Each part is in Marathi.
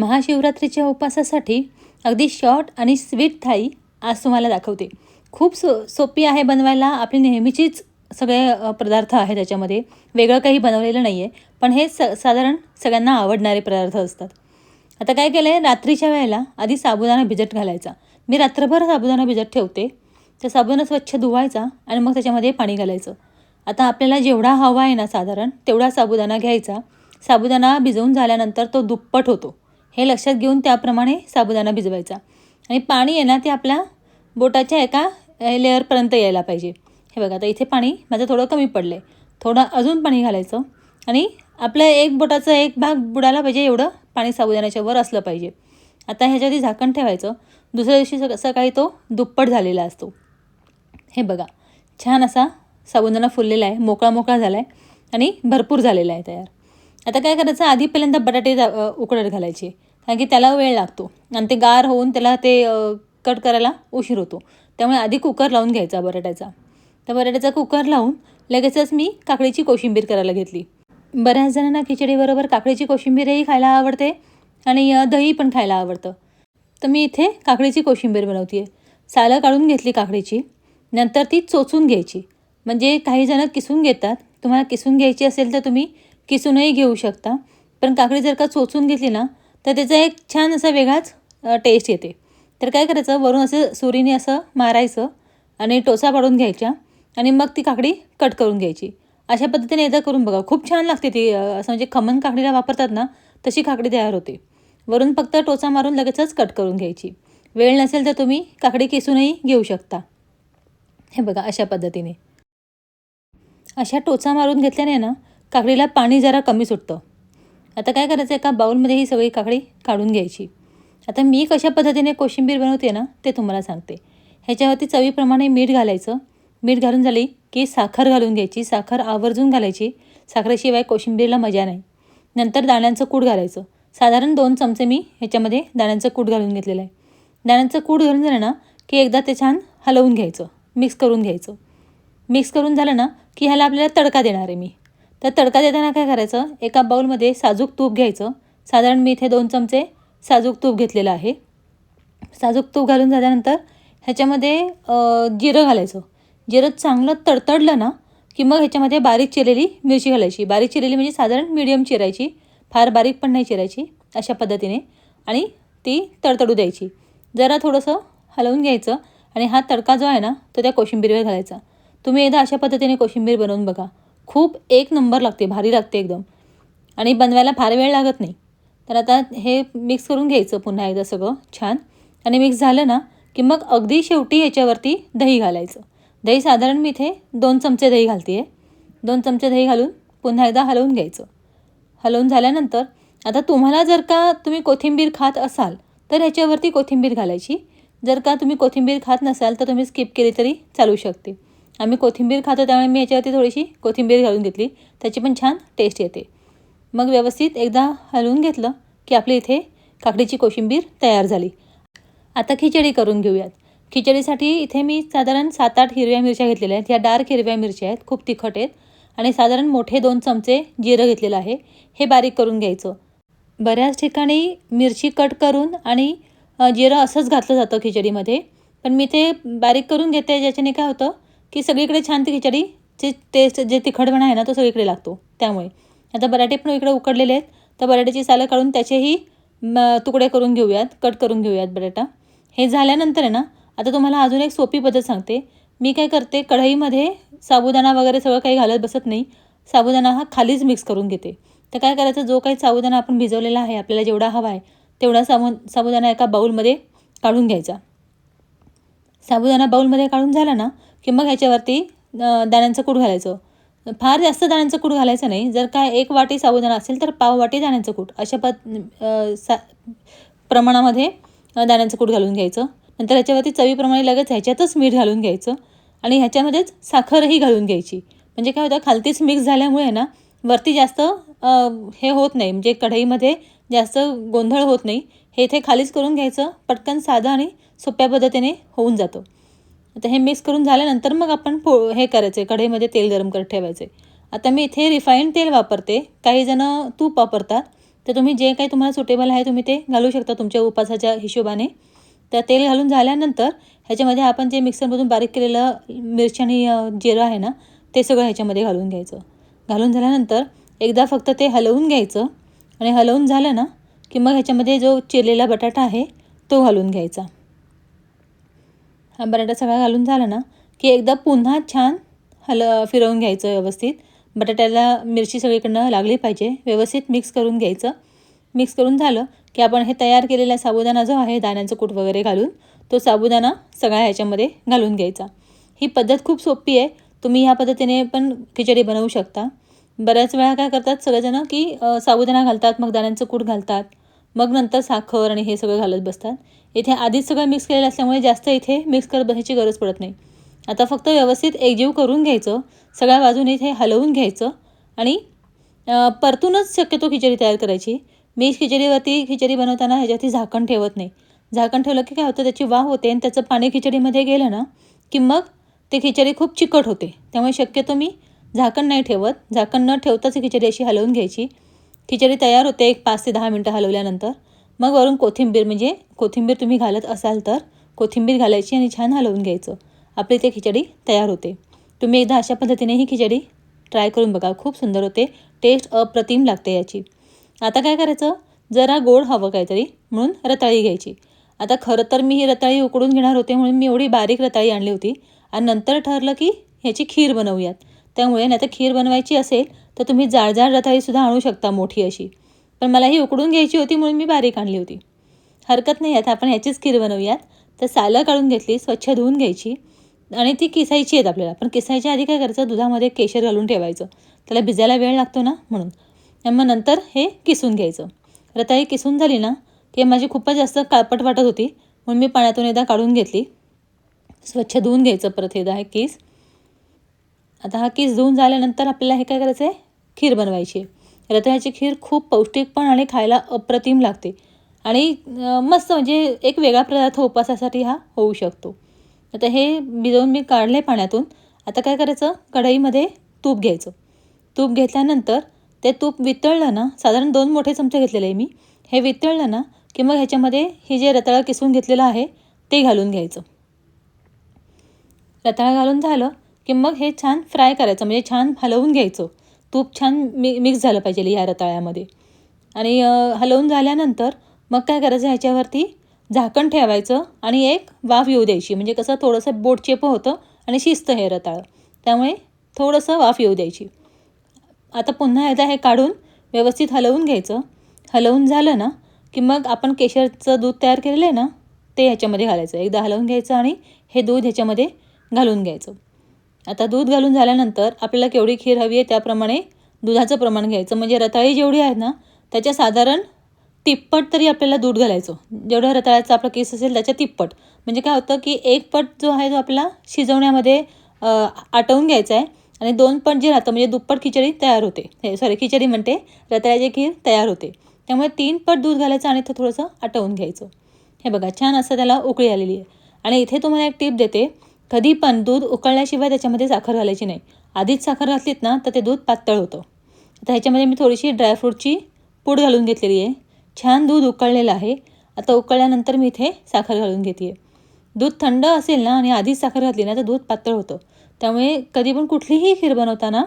महाशिवरात्रीच्या उपवासासाठी अगदी शॉर्ट आणि स्वीट थाळी आज तुम्हाला दाखवते. खूप सोपी आहे बनवायला. आपली नेहमीचीच सगळे पदार्थ आहेत त्याच्यामध्ये. वेगळं काही बनवलेलं नाही आहे. पण हे साधारण सगळ्यांना आवडणारे पदार्थ असतात. आता काय केलं आहे, रात्रीच्या वेळेला आधी साबुदाणा भिजत घालायचा. मी रात्रभर साबुदाणा भिजत ठेवते. तर साबुदाणा स्वच्छ धुवायचा आणि मग त्याच्यामध्ये पाणी घालायचं. आता आपल्याला जेवढा हवा आहे ना साधारण तेवढा साबुदाणा घ्यायचा. साबुदाणा भिजवून झाल्यानंतर तो दुप्पट होतो. हे लक्षात घेऊन त्याप्रमाणे साबुदाणा भिजवायचा. आणि पाणी आहे ना ते आपल्या बोटाच्या एका लेअरपर्यंत यायला पाहिजे. हे बघा, आता इथे पाणी माझं थोडं कमी पडलं आहे. थोडं अजून पाणी घालायचं आणि आपलं एक बोटाचा एक भाग बुडाला पाहिजे एवढं पाणी साबुदाण्याच्या वर असलं पाहिजे. आता ह्याच्यावरती झाकण ठेवायचं. दुसऱ्या दिवशी सकाळी तो दुप्पट झालेला असतो. हे बघा, छान असा साबुदाणा फुललेला आहे, मोकळा मोकळा झाला आहे आणि भरपूर झालेला आहे तयार. आता काय करायचं, आधी पहिल्यांदा बटाटे उकडत घालायचे, कारण की त्याला वेळ लागतो आणि ते गार होऊन त्याला ते कट करायला उशीर होतो. त्यामुळे आधी कुकर लावून घ्यायचा बटाट्याचा. तर बटाट्याचा कुकर लावून लगेचच मी काकडीची कोशिंबीर करायला घेतली. बऱ्याच जणांना खिचडीबरोबर काकडीची कोशिंबीरही खायला आवडते आणि दही पण खायला आवडतं. तर मी इथे काकडीची कोशिंबीर बनवते आहे. सालं काढून घेतली काकडीची, नंतर ती चोचून घ्यायची. म्हणजे काही जणं किसून घेतात. तुम्हाला किसून घ्यायची असेल तर तुम्ही किसूनही घेऊ शकता. पण काकडी जर का चोचून घेतली ना तर त्याचा एक छान असा वेगळाच टेस्ट येते. तर काय करायचं, वरून असं सुरीने असं मारायचं आणि टोचा पाडून घ्यायच्या आणि मग ती काकडी कट करून घ्यायची. अशा पद्धतीने एकदा करून बघा, खूप छान लागते ती. असं म्हणजे खमण काकडीला वापरतात ना तशी काकडी तयार होते. वरून फक्त टोचा मारून लगेचच कट करून घ्यायची. वेळ नसेल तर तुम्ही काकडी किसूनही घेऊ शकता. हे बघा, अशा पद्धतीने अशा टोचा मारून घेतल्याने ना काकडीला पाणी जरा कमी सुटतं. आता काय करायचं, एका बाउलमध्ये ही सगळी काकडी काढून घ्यायची. आता मी कशा पद्धतीने कोशिंबीर बनवते ना ते तुम्हाला सांगते. ह्याच्यावरती चवीप्रमाणे मीठ घालायचं. मीठ घालून झाली की साखर घालून घ्यायची. साखर आवर्जून घालायची. साखरेशिवाय कोशिंबीरला मजा नाही. नंतर दाण्यांचं कूट घालायचं. साधारण 2 चमचे मी ह्याच्यामध्ये दाण्यांचं कूट घालून घेतलेलं आहे. दाण्यांचं कूट घालून झालं ना की एकदा ते छान हलवून घ्यायचं, मिक्स करून घ्यायचं. मिक्स करून झालं ना की ह्याला आपल्याला तडका देणार आहे मी. तर तडका देताना काय करायचं, एका बाउलमध्ये साजूक तूप घ्यायचं. साधारण मी इथे 2 चमचे साजूक तूप घेतलेलं आहे. साजूक तूप घालून झाल्यानंतर ह्याच्यामध्ये जिरं घालायचं. जिरं चांगलं तडतडलं ना की मग ह्याच्यामध्ये बारीक चिरलेली मिरची घालायची. बारीक चिरलेली म्हणजे साधारण मीडियम चिरायची, फार बारीक पण नाही चिरायची, अशा पद्धतीने. आणि ती तडतडू द्यायची. जरा थोडंसं हलवून घ्यायचं आणि हा तडका जो आहे ना तो त्या कोशिंबीरवर घालायचा. तुम्ही एकदा अशा पद्धतीने कोशिंबीर बनवून बघा. खूप एक नंबर लागते, भारी लागते एकदम. आणि बनवायला फार वेळ लागत नाही. तर आता हे मिक्स करून घ्यायचं पुन्हा एकदा सगळं छान. आणि मिक्स झालं ना की मग अगदी शेवटी ह्याच्यावरती दही घालायचं. दही साधारण मी इथे 2 चमचे दही घालते आहे. 2 चमचे दही घालून पुन्हा एकदा हलवून घ्यायचं. हलवून झाल्यानंतर आता तुम्हाला जर का तुम्ही कोथिंबीर खात असाल तर ह्याच्यावरती कोथिंबीर घालायची. जर का तुम्ही कोथिंबीर खात नसाल तर तुम्ही स्किप केली तरी चालू शकते. आम्ही कोथिंबीर खातो त्यामुळे मी याच्यावरती थोडीशी कोथिंबीर घालून घेतली. त्याची पण छान टेस्ट येते. मग व्यवस्थित एकदा हलवून घेतलं की आपली इथे काकडीची कोशिंबीर तयार झाली. आता खिचडी करून घेऊयात. खिचडीसाठी इथे मी साधारण 7-8 हिरव्या मिरच्या घेतलेल्या आहेत. ह्या डार्क हिरव्या मिरच्या आहेत, खूप तिखट आहेत. आणि साधारण मोठे 2 चमचे जिरं घेतलेलं आहे. हे बारीक करून घ्यायचं. बऱ्याच ठिकाणी मिरची कट करून आणि जिरं असंच घातलं जातं खिचडीमध्ये. पण मी ते बारीक करून घेते, ज्याच्याने काय होतं की सगळीकडे छान ती खिचडीची टेस्ट, जे तिखटपणा आहे ना तो सगळीकडे लागतो. त्यामुळे आता बटाटे पण इकडे उकडलेले आहेत. तर बटाट्याची सालं काढून त्याचेही तुकडे करून घेऊयात, कट करून घेऊयात बटाटा. हे झाल्यानंतर आहे ना आता तुम्हाला अजून एक सोपी पद्धत सांगते. मी काय करते, कढईमध्ये साबुदाणा वगैरे सगळं काही घालत बसत नाही. साबुदाणा हा खालीच मिक्स करून घेते. तर काय करायचं, जो काही साबुदाणा आपण भिजवलेला आहे, आपल्याला जेवढा हवा आहे तेवढा साबुदाणा एका बाउलमध्ये काढून घ्यायचा. साबुदाणा बाउलमध्ये काढून झाला ना की मग ह्याच्यावरती दाण्यांचं कूट घालायचं. फार जास्त दाण्यांचं कूट घालायचं नाही. जर काय 1 वाटी साबुदाणा असेल तर पाव वाटी दाण्यांचं कूट, अशा प्रमाणामध्ये दाण्यांचं कूट घालून घ्यायचं. नंतर ह्याच्यावरती चवीप्रमाणे लगेच ह्याच्यातच मीठ घालून घ्यायचं आणि ह्याच्यामध्येच साखरही घालून घ्यायची. म्हणजे काय होतं, खालतीच मिक्स झाल्यामुळे ना वरती जास्त हे होत नाही, म्हणजे कढईमध्ये जास्त गोंधळ होत नाही. हे इथे खालीच करून घ्यायचं. पटकन साधं आणि सोप्या पद्धतीने होऊन जातं. आता हे मिक्स करून झाल्यानंतर मग आपण हे करायचे, कढईमध्ये तेल गरम करत ठेवायचे. आता मी इथे रिफाईंड तेल वापरते. काही जण तूप वापरतात. तर तुम्ही जे काही तुम्हाला सुटेबल आहे तुम्ही ते घालू शकता तुमच्या उपासाच्या हिशोबाने. तर तेल घालून झाल्यानंतर ह्याच्यामध्ये आपण जे मिक्सरमधून बारीक केलेलं मिरची आणि जिरं आहे ना, ते सगळं ह्याच्यामध्ये घालून घ्यायचं. घालून झाल्यानंतर एकदा फक्त ते हलवून घ्यायचं आणि हलवून झालं ना की मग ह्याच्यामध्ये जो चिरलेला बटाटा आहे तो घालून घ्यायचा. हा बटाटा सगळा घालून झाला ना की एकदा पुन्हा छान फिरवून घ्यायचं व्यवस्थित. बटाट्याला मिरची सगळीकडनं लागली पाहिजे. व्यवस्थित मिक्स करून घ्यायचं. मिक्स करून झालं की आपण हे तयार केलेला साबुदाणा जो आहे दाण्याचं कूट वगैरे घालून तो साबुदाणा सगळा ह्याच्यामध्ये घालून घ्यायचा. ही पद्धत खूप सोपी आहे. तुम्ही ह्या पद्धतीने पण खिचडी बनवू शकता. बऱ्याच वेळा काय करतात सगळेजण की साबुदाणा घालतात, मग दाण्यांचं कूट घालतात, मग नंतर साखर आणि हे सगळं घालत बसतात. इथे आधीच सगळं मिक्स केलेलं असल्यामुळे जास्त इथे मिक्स करत बसायची गरज पडत नाही. आता फक्त व्यवस्थित एकजीव करून घ्यायचं. सगळ्या बाजूने इथे हलवून घ्यायचं आणि परतूनच शक्यतो खिचडी तयार करायची. मी खिचडी बनवताना ह्याच्यावरती झाकण ठेवत नाही. झाकण ठेवलं की काय होतं त्याची वाफ होते आणि त्याचं पाणी खिचडीमध्ये गेलं ना की मग ते खिचडी खूप चिकट होते. त्यामुळे शक्यतो मी झाकण नाही ठेवत. झाकण न ठेवताच खिचडी अशी हलवून घ्यायची. खिचडी तयार होते एक 5 ते 10 मिनटं हलवल्यानंतर. मग वरून कोथिंबीर तुम्ही घालत असाल तर कोथिंबीर घालायची आणि छान हलवून घ्यायचं. आपली ते खिचडी तयार होते. तुम्ही एकदा अशा पद्धतीने ही खिचडी ट्राय करून बघा. खूप सुंदर होते. टेस्ट अप्रतिम लागते याची. आता काय करायचं, जरा गोड हवं काहीतरी म्हणून रताळी घ्यायची. आता खरं तर मी ही रताळी उकडून घेणार होते म्हणून मी एवढी बारीक रताळी आणली होती आणि नंतर ठरलं की ह्याची खीर बनवूयात. त्यामुळे नाही तर खीर बनवायची असेल तर तुम्ही जाड रताळीसुद्धा आणू शकता मोठी अशी. पण मला ही उकडून घ्यायची होती म्हणून मी बारीक आणली होती. हरकत नाही, आता आपण ह्याचीच खीर बनवूयात. तर सालं काढून घेतली, स्वच्छ धुवून घ्यायची आणि ती किसायची आहेत आपल्याला. पण किसायच्या आधी काय करायचं, दुधामध्ये केशर घालून ठेवायचं. त्याला भिजायला वेळ लागतो ना म्हणून. आणि मग नंतर हे किसून घ्यायचं. रताळी किसून झाली ना की माझी खूपच जास्त काळपट वाटत होती म्हणून मी पाण्यातून एकदा काढून घेतली. स्वच्छ धुवून घ्यायचं परत एकदा हे किस. आता हा किस धुवून झाल्यानंतर आपल्याला हे काय करायचं आहे, खीर बनवायची. रताळ्याची खीर खूप पौष्टिक पण आणि खायला अप्रतिम लागते आणि मस्त म्हणजे एक वेगळा पदार्थ उपवासासाठी हा होऊ शकतो. आता हे भिजवून मी काढले पाण्यातून. आता काय करायचं, कढईमध्ये तूप घ्यायचं. तूप घेतल्यानंतर ते तूप वितळलं ना, साधारण 2 मोठे चमचे घेतलेले आहे मी. हे वितळलं ना की मग ह्याच्यामध्ये हे जे रताळं किसून घेतलेलं आहे ते घालून घ्यायचं. रताळं घालून झालं की मग हे छान फ्राय करायचं, म्हणजे छान हलवून घ्यायचं. तूप छान मिक्स झालं पाहिजे ह्या रताळ्यामध्ये. आणि हलवून झाल्यानंतर मग काय करायचं, ह्याच्यावरती झाकण ठेवायचं आणि एक वाफ येऊ द्यायची. म्हणजे कसं थोडंसं बोट चेपं होतं आणि शिजतं हे रताळं. त्यामुळे थोडंसं वाफ येऊ द्यायची. आता पुन्हा एकदा हे काढून व्यवस्थित हलवून घ्यायचं. हलवून झालं ना की मग आपण केशरचं दूध तयार केलेलं आहे ना ते ह्याच्यामध्ये घालायचं. एकदा हलवून घ्यायचं आणि हे दूध ह्याच्यामध्ये घालून घ्यायचं. आता दूध घालून झाल्यानंतर आपल्याला केवढी खीर हवी आहे त्याप्रमाणे दुधाचं प्रमाण घ्यायचं. म्हणजे रताळी जेवढी आहे ना त्याच्या साधारण तिप्पट तरी आपल्याला दूध घालायचं. जेवढं रताळ्याचा आपला केस असेल त्याच्या तिप्पट. म्हणजे काय होतं की 1 पट जो आहे तो आपला शिजवण्यामध्ये आटवून घ्यायचा आहे आणि 2 पट जे राहतं म्हणजे दुप्पट खिचडी तयार होते. खिचडी म्हणते, रताळ्याची खीर तयार होते. त्यामुळे 3 पट दूध घालायचं आणि ते थोडंसं आटवून घ्यायचं. हे बघा छान असं त्याला उकळी आलेली आहे. आणि इथे तुम्हाला एक टिप देते, कधी पण दूध उकळल्याशिवाय त्याच्यामध्ये साखर घालायची नाही. आधीच साखर घातलीत ना तर ते दूध पातळ होतं. आता ह्याच्यामध्ये मी थोडीशी ड्रायफ्रूटची पूड घालून घेतलेली आहे. छान दूध उकळलेलं आहे. आता उकळल्यानंतर मी इथे साखर घालून घेते आहे. दूध थंड असेल ना आणि आधीच साखर घातली ना तर दूध पातळ होतं. त्यामुळे कधी पण कुठलीही खीर बनवताना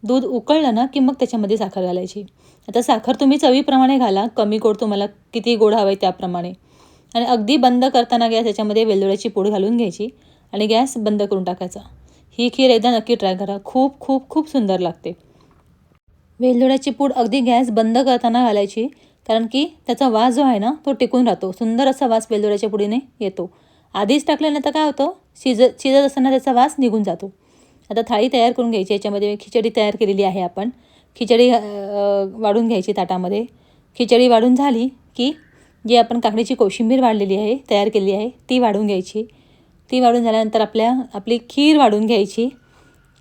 दूध उकळलं ना की मग त्याच्यामध्ये साखर घालायची. आता साखर तुम्ही चवीप्रमाणे घाला, कमी गोड तुम्हाला किती गोड हवं आहे त्याप्रमाणे. आणि अगदी बंद करताना गॅस याच्यामध्ये वेलदोड्याची पूड घालून घ्यायची आणि गॅस बंद करून टाकायचा. ही खीर एकदा नक्की ट्राय करा. खूप खूप खूप सुंदर लागते. वेलदोड्याची पूड अगदी गॅस बंद करताना घालायची, कारण की त्याचा वास जो आहे ना तो टिकून राहतो. सुंदर असा वास वेलदोड्याच्या पुडीने येतो. आधीच टाकल्यानंतर काय होतं, शिजत असताना त्याचा वास निघून जातो. आता थाळी तयार करून घ्यायची. याच्यामध्ये खिचडी तयार केलेली आहे आपण. खिचडी वाढून घ्यायची ताटामध्ये. खिचडी वाढून झाली की जी आपण काकडीची कोशिंबीर वाढलेली आहे तयार केलेली आहे ती वाढून घ्यायची. ती वाढून झाल्यानंतर आपली खीर वाढून घ्यायची.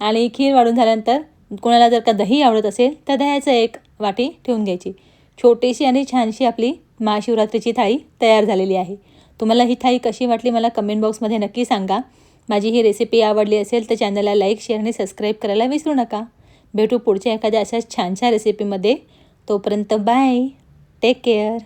आणि खीर वाढून झाल्यानंतर कोणाला जर का दही आवडत असेल तर दह्याचं 1 वाटी ठेवून घ्यायची. छोटीशी आणि छानशी आपली महाशिवरात्रीची थाळी तयार झालेली आहे. तुम्हाला ही थाळी कशी वाटली मला कमेंट बॉक्समध्ये नक्की सांगा. माझी ही रेसिपी आवडली असेल तर चॅनलला लाईक, शेअर आणि सबस्क्राईब करायला विसरू नका. भेटू पुढच्या एखाद्या अशाच छानशा रेसिपीमध्ये. तोपर्यंत बाय. Take care.